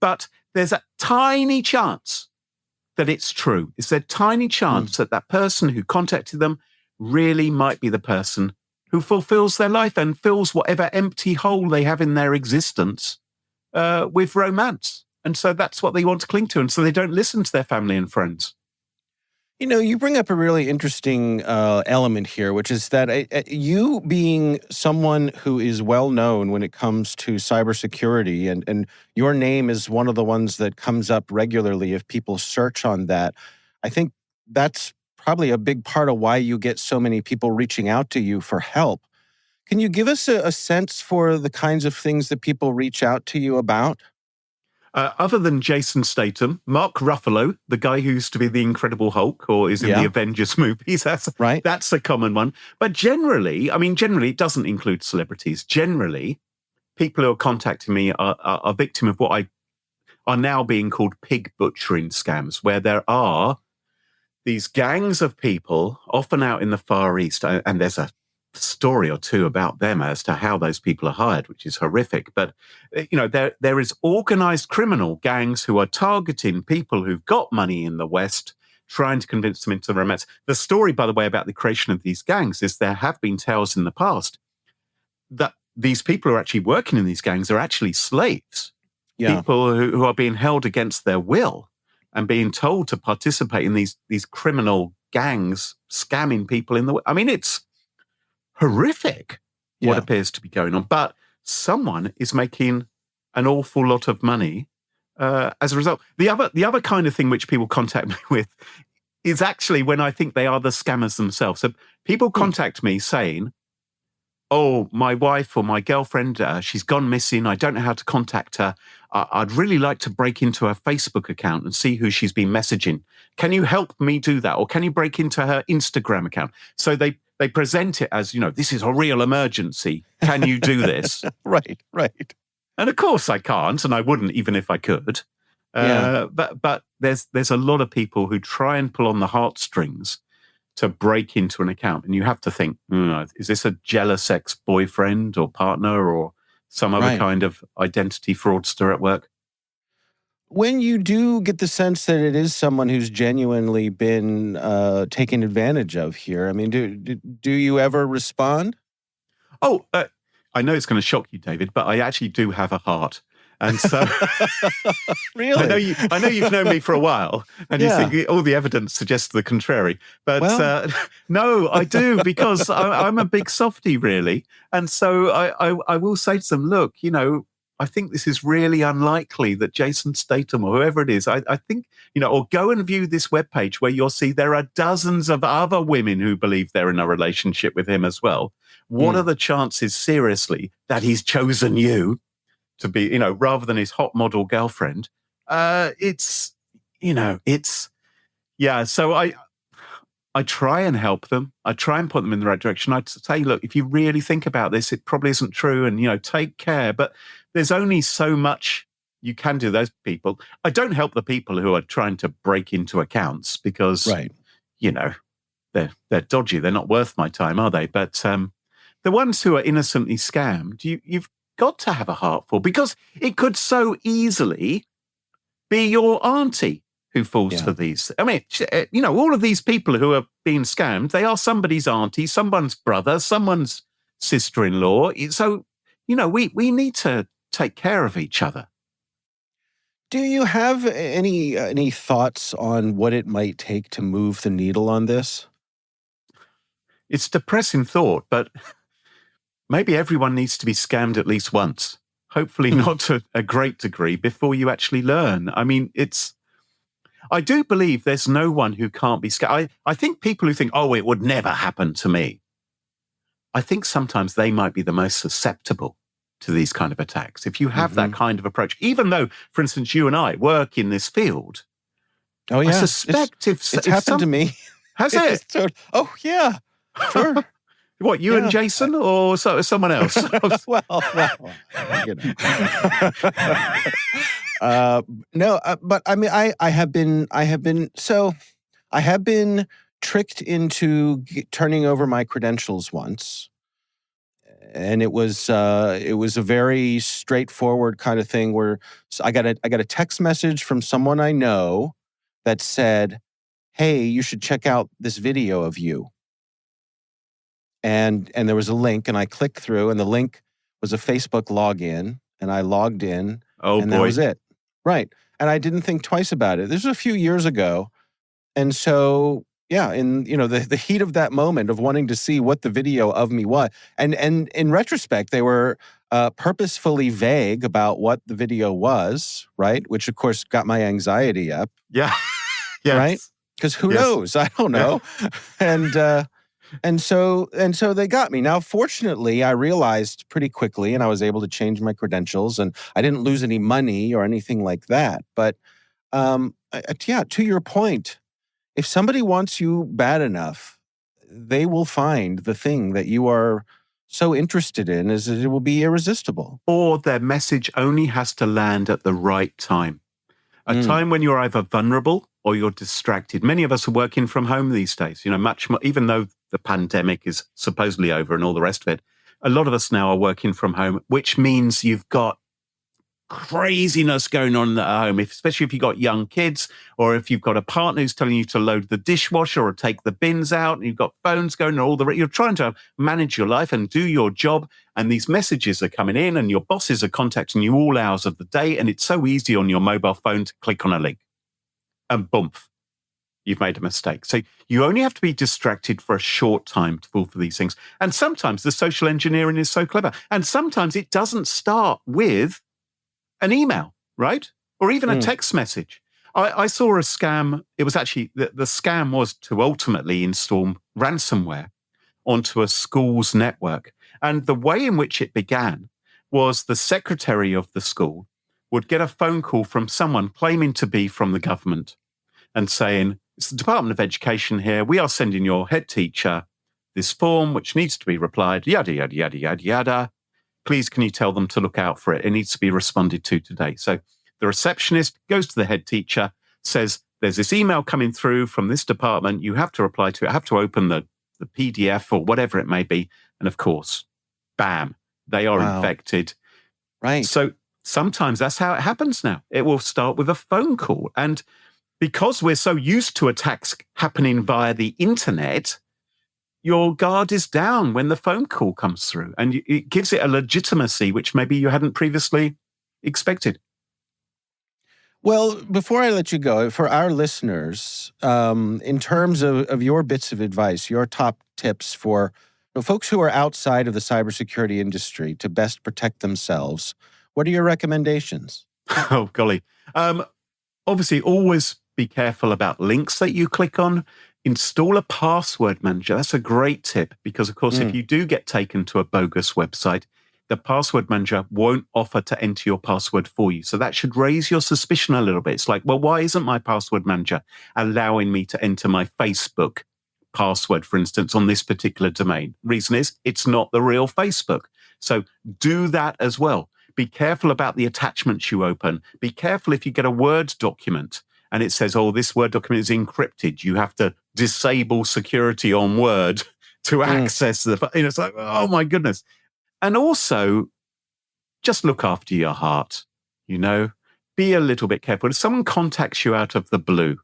But there's a tiny chance that it's true. It's a tiny chance that person who contacted them really might be the person who fulfills their life and fills whatever empty hole they have in their existence with romance. And so that's what they want to cling to. And so they don't listen to their family and friends. You bring up a really interesting element here, which is that you being someone who is well known when it comes to cybersecurity, and your name is one of the ones that comes up regularly if people search on that. I think that's probably a big part of why you get so many people reaching out to you for help. Can you give us a sense for the kinds of things that people reach out to you about? Other than Jason Statham, Mark Ruffalo, the guy who used to be the Incredible Hulk or is in the Avengers movies, that's a common one. But generally, it doesn't include celebrities. Generally, people who are contacting me are victim of what are now being called pig butchering scams, where there are these gangs of people, often out in the Far East, and there's a story or two about them as to how those people are hired, which is horrific. But, there is organized criminal gangs who are targeting people who've got money in the West, trying to convince them into romance. The story, by the way, about the creation of these gangs is there have been tales in the past that these people who are actually working in these gangs are actually slaves. Yeah. People who are being held against their will and being told to participate in these criminal gangs, scamming people in the... it's horrific what appears to be going on, but someone is making an awful lot of money as a result. The other kind of thing which people contact me with is actually when I think they are the scammers themselves. So people contact me saying, oh, my wife or my girlfriend, she's gone missing. I don't know how to contact her. I'd really like to break into her Facebook account and see who she's been messaging. Can you help me do that? Or can you break into her Instagram account? So they present it as, this is a real emergency. Can you do this? Right. And of course I can't, and I wouldn't even if I could. But there's a lot of people who try and pull on the heartstrings to break into an account. And you have to think, is this a jealous ex-boyfriend or partner or some other kind of identity fraudster at work? When you do get the sense that it is someone who's genuinely been taken advantage of here, do you ever respond? Oh, I know it's going to shock you, David, but I actually do have a heart. And so, really, I know you've known me for a while, and you think all the evidence suggests the contrary. But no, I do, because I'm a big softie, really. And so I will say to them, look, I think this is really unlikely that Jason Statham or whoever it is, I think, or go and view this webpage where you'll see there are dozens of other women who believe they're in a relationship with him as well. What are the chances, seriously, that he's chosen you to be, rather than his hot model girlfriend? So I try and help them. I try and put them in the right direction. I'd say, look, if you really think about this, it probably isn't true, and, take care. But there's only so much you can do, those people. I don't help the people who are trying to break into accounts because, they're dodgy. They're not worth my time, are they? But the ones who are innocently scammed, you've got to have a heart for, because it could so easily be your auntie who falls for these. I mean, all of these people who are being scammed, they are somebody's auntie, someone's brother, someone's sister-in-law. So, we need to take care of each other. Do you have any thoughts on what it might take to move the needle on this? It's a depressing thought, but maybe everyone needs to be scammed at least once. Hopefully not to a great degree before you actually learn. I mean, I do believe there's no one who can't be scammed. I think people who think, it would never happen to me, I think sometimes they might be the most susceptible to these kind of attacks. If you have that kind of approach, even though, for instance, you and I work in this field. Oh, yeah. I suspect it's happened to me. Has it? Oh, yeah. Sure. What, you and Jason or someone else? well. No, but I mean, I have been tricked into turning over my credentials once, and it was a very straightforward kind of thing where I got a text message from someone I know that said, "Hey, you should check out this video of you." And there was a link, and I clicked through, and the link was a Facebook login, and I logged in, and that was it. Right. And I didn't think twice about it. This was a few years ago. And so, in the heat of that moment of wanting to see what the video of me was, and in retrospect, they were purposefully vague about what the video was, right? Which, of course, got my anxiety up. Yeah. Yes. Right? Because who knows? I don't know. Yeah. And so they got me. Now, fortunately, I realized pretty quickly, and I was able to change my credentials, and I didn't lose any money or anything like that. But to your point, if somebody wants you bad enough, they will find the thing that you are so interested in, is it will be irresistible. Or their message only has to land at the right time. A time when you're either vulnerable or you're distracted. Many of us are working from home these days, much more, even though the pandemic is supposedly over and all the rest of it. A lot of us now are working from home, which means you've got craziness going on at home, especially if you've got young kids, or if you've got a partner who's telling you to load the dishwasher or take the bins out, and you've got phones going and you're trying to manage your life and do your job, and these messages are coming in, and your bosses are contacting you all hours of the day, and it's so easy on your mobile phone to click on a link, and boom, you've made a mistake. So you only have to be distracted for a short time to fall for these things. And sometimes the social engineering is so clever, and sometimes it doesn't start with an email, right? Or even a text message. I saw a scam. It was actually, the scam was to ultimately install ransomware onto a school's network. And the way in which it began was the secretary of the school would get a phone call from someone claiming to be from the government and saying, "It's the Department of Education here. We are sending your head teacher this form, which needs to be replied, yada, yada, yada, yada, yada. Please, can you tell them to look out for it? It needs to be responded to today." So the receptionist goes to the head teacher, says, "There's this email coming through from this department. You have to reply to it. Have to open the PDF or whatever it may be." And of course, bam, they are infected. Right. So sometimes that's how it happens now. It will start with a phone call. And because we're so used to attacks happening via the internet, your guard is down when the phone call comes through, and it gives it a legitimacy which maybe you hadn't previously expected. Well, before I let you go, for our listeners, in terms of your bits of advice, your top tips for folks who are outside of the cybersecurity industry to best protect themselves, What are your recommendations? Oh, golly. Obviously, always be careful about links that you click on. Install a password manager. That's a great tip because, of course, if you do get taken to a bogus website, the password manager won't offer to enter your password for you. So that should raise your suspicion a little bit. It's like, well, why isn't my password manager allowing me to enter my Facebook password, for instance, on this particular domain? Reason is it's not the real Facebook. So do that as well. Be careful about the attachments you open. Be careful if you get a Word document and it says, oh, this Word document is encrypted. You have to disable security on Word to access the, it's like, oh my goodness. And also just look after your heart, be a little bit careful. If someone contacts you out of the blue,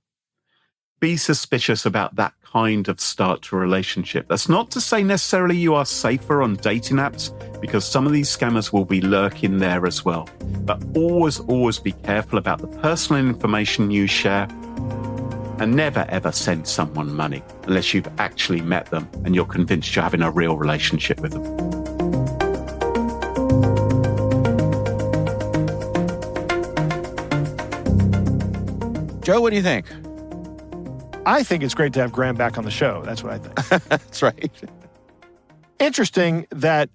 be suspicious about that kind of start to a relationship. That's not to say necessarily you are safer on dating apps, because some of these scammers will be lurking there as well. But always be careful about the personal information you share, and never ever send someone money unless you've actually met them and you're convinced you're having a real relationship with them. Joe, what do you think? I think it's great to have Graham back on the show. That's what I think. That's right. Interesting that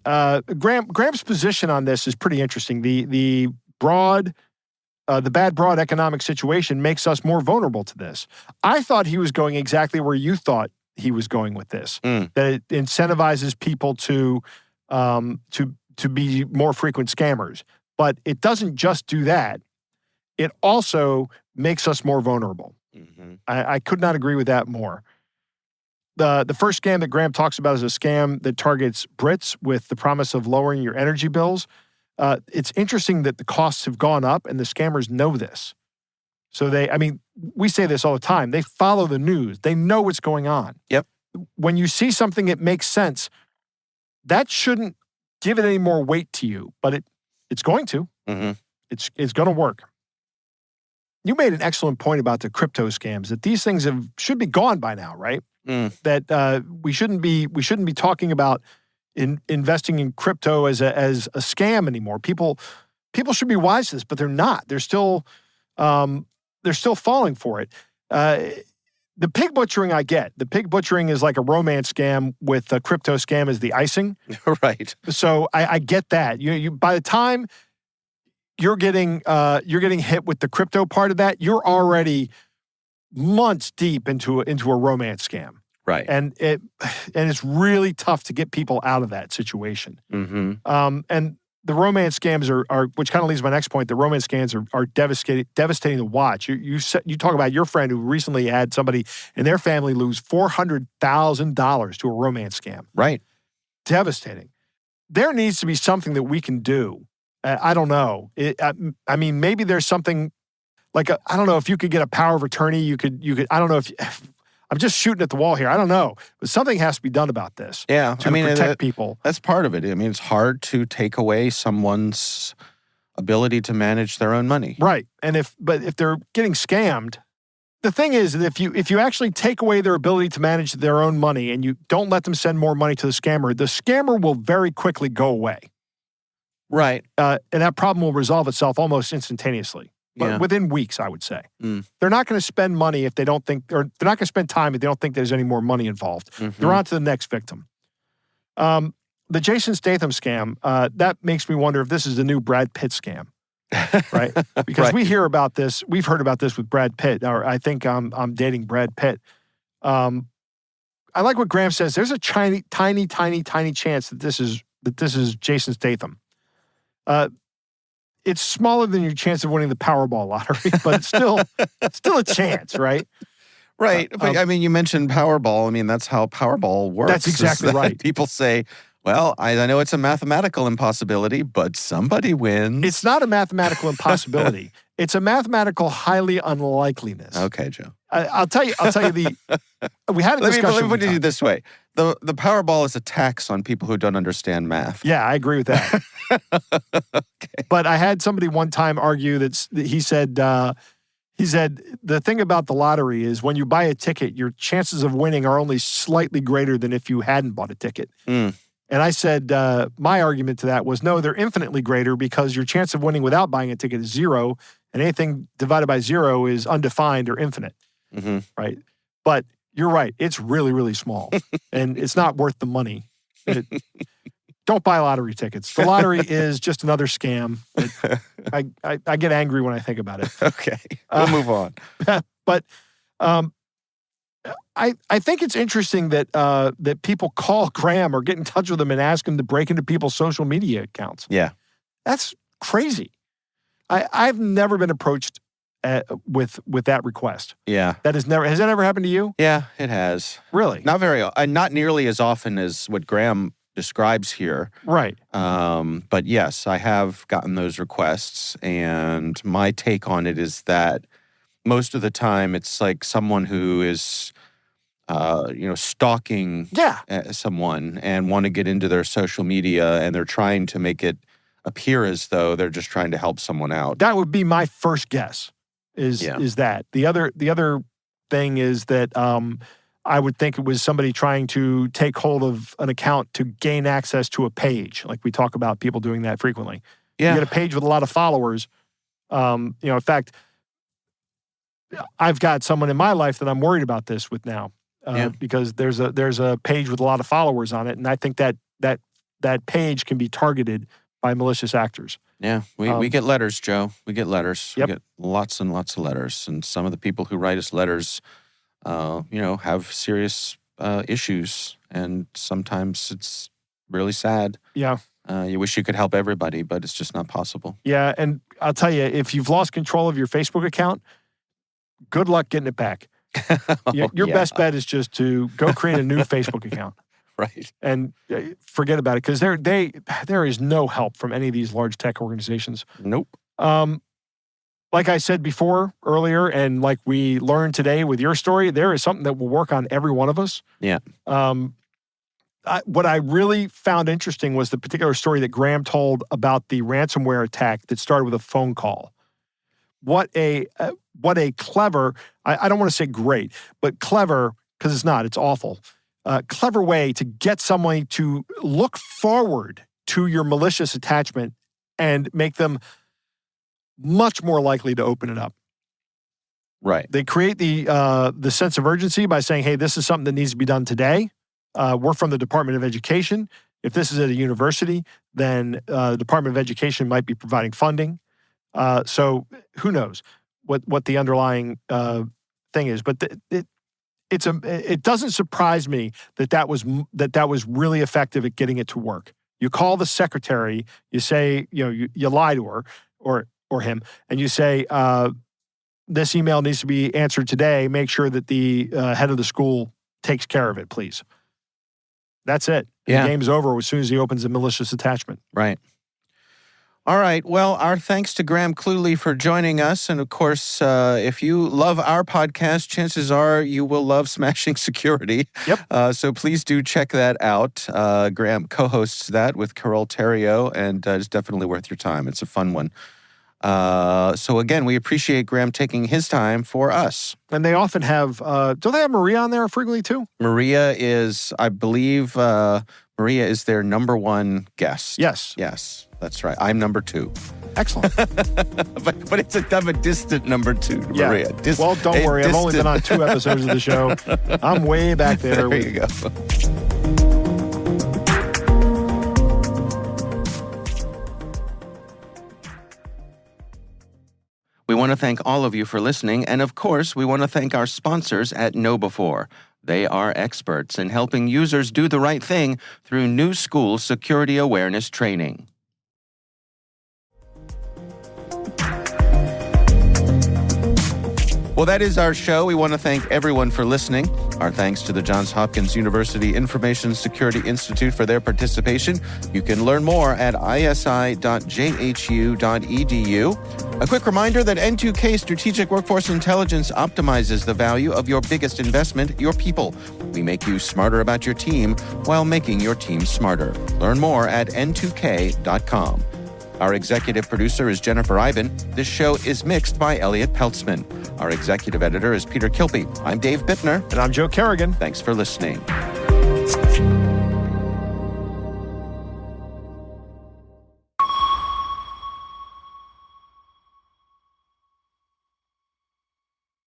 Graham's position on this is pretty interesting. The bad broad economic situation makes us more vulnerable to this. I thought he was going exactly where you thought he was going with this. That it incentivizes people to be more frequent scammers. But it doesn't just do that. It also makes us more vulnerable. Mm-hmm. I could not agree with that more. The first scam that Graham talks about is a scam that targets Brits with the promise of lowering your energy bills. It's interesting that the costs have gone up and the scammers know this. So we say this all the time. They follow the news. They know what's going on. Yep. When you see something that makes sense, that shouldn't give it any more weight to you, but it's going to. Mm-hmm. It's going to work. You made an excellent point about the crypto scams, that these things should be gone by now, right? That we shouldn't be talking about investing in crypto as a scam anymore. People should be wise to this, but they're not. They're still falling for it. The pig butchering I get. The pig butchering is like a romance scam with a crypto scam as the icing. Right. So I get that. You by the time you're getting hit with the crypto part of that, you're already months deep into a romance scam. Right. And it's really tough to get people out of that situation. Mm-hmm. And the romance scams are which kind of leads to my next point. The romance scams are devastating to watch. You talk about your friend who recently had somebody in their family lose $400,000 to a romance scam. Right. Devastating. There needs to be something that we can do. I don't know. Maybe there's something like I don't know if you could get a power of attorney. You could. I don't know if I'm just shooting at the wall here. I don't know, but something has to be done about this. Yeah, to protect people. That's part of it. It's hard to take away someone's ability to manage their own money. Right, and if they're getting scammed, the thing is that if you actually take away their ability to manage their own money and you don't let them send more money to the scammer will very quickly go away. Right. And that problem will resolve itself almost instantaneously. But within weeks, I would say. They're not going to spend money if they don't think, or they're not going to spend time if they don't think there's any more money involved. Mm-hmm. They're on to the next victim. The Jason Statham scam, that makes me wonder if this is the new Brad Pitt scam. Right? Because we hear about this, we've heard about this with Brad Pitt, or I think I'm dating Brad Pitt. I like what Graham says. There's a tiny chance that this is Jason Statham. It's smaller than your chance of winning the Powerball lottery, but it's still a chance, right? Right. But you mentioned Powerball. That's how Powerball works. That's exactly right. People say, well, I know it's a mathematical impossibility, but somebody wins. It's not a mathematical impossibility. It's a mathematical highly unlikeliness. Okay, Joe. I'll tell you we had a discussion. Let me put it this way. The Powerball is a tax on people who don't understand math. Yeah, I agree with that. Okay. But I had somebody one time argue that he said the thing about the lottery is when you buy a ticket, your chances of winning are only slightly greater than if you hadn't bought a ticket. And And I said, my argument to that was, no, they're infinitely greater because your chance of winning without buying a ticket is 0, and anything divided by 0 is undefined or infinite, right? But you're right. It's really, really small, and it's not worth the money. Don't buy lottery tickets. The lottery is just another scam. I get angry when I think about it. Okay, we'll move on. But I think it's interesting that people call Graham or get in touch with him and ask him to break into people's social media accounts. Yeah. That's crazy. I've never been approached with that request. Yeah. Has that ever happened to you? Yeah, it has. Really? Not nearly as often as what Graham describes here. Right. But yes, I have gotten those requests, and my take on it is that most of the time it's like someone who is stalking someone and want to get into their social media, and they're trying to make it appear as though they're just trying to help someone out. That would be my first guess. Is that the other thing is that I would think it was somebody trying to take hold of an account to gain access to a page, like we talk about people doing that frequently. Yeah. You get a page with a lot of followers. In fact, I've got someone in my life that I'm worried about this with now, because there's a page with a lot of followers on it, and I think that page can be targeted by malicious actors. Yeah, we get letters, Joe. We get letters. Yep. We get lots and lots of letters, and some of the people who write us letters, have serious issues, and sometimes it's really sad. Yeah. You wish you could help everybody, but it's just not possible. Yeah, and I'll tell you, if you've lost control of your Facebook account, good luck getting it back. Your best bet is just to go create a new Facebook account. Right. And forget about it, because there is no help from any of these large tech organizations. Nope. Like I said earlier, and like we learned today with your story, there is something that will work on every one of us. Yeah. What I really found interesting was the particular story that Graham told about the ransomware attack that started with a phone call. What a clever, I don't want to say great, but clever, because it's not, it's awful. Clever way to get someone to look forward to your malicious attachment and make them much more likely to open it up. Right. They create the sense of urgency by saying, hey, this is something that needs to be done today. We're from the Department of Education. If this is at a university, then the Department of Education might be providing funding. So who knows what the underlying thing is? But it doesn't surprise me that was really effective at getting it to work. You call the secretary, you say, you lie to her or him, and you say, this email needs to be answered today. Make sure that the head of the school takes care of it, please. That's it. Yeah. The game's over as soon as he opens a malicious attachment. Right. All right. Well, our thanks to Graham Cluley for joining us. And of course, if you love our podcast, chances are you will love Smashing Security. Yep. So please do check that out. Graham co-hosts that with Carol Theriault, and it's definitely worth your time. It's a fun one. So again, we appreciate Graham taking his time for us. And they often have, don't they have Maria on there frequently too? Maria is, I believe, Maria is their number one guest. Yes. Yes, that's right. I'm number 2. Excellent. but it's a distant number 2 to Maria. Well, don't worry. I've only been on 2 episodes of the show. I'm way back there. There you go. We want to thank all of you for listening, and of course, we want to thank our sponsors at KnowBe4. They are experts in helping users do the right thing through new school security awareness training. Well, that is our show. We want to thank everyone for listening. Our thanks to the Johns Hopkins University Information Security Institute for their participation. You can learn more at isi.jhu.edu. A quick reminder that N2K Strategic Workforce Intelligence optimizes the value of your biggest investment, your people. We make you smarter about your team while making your team smarter. Learn more at n2k.com. Our executive producer is Jennifer Iben. This show is mixed by Elliot Peltzman. Our executive editor is Peter Kilpe. I'm Dave Bittner. And I'm Joe Kerrigan. Thanks for listening.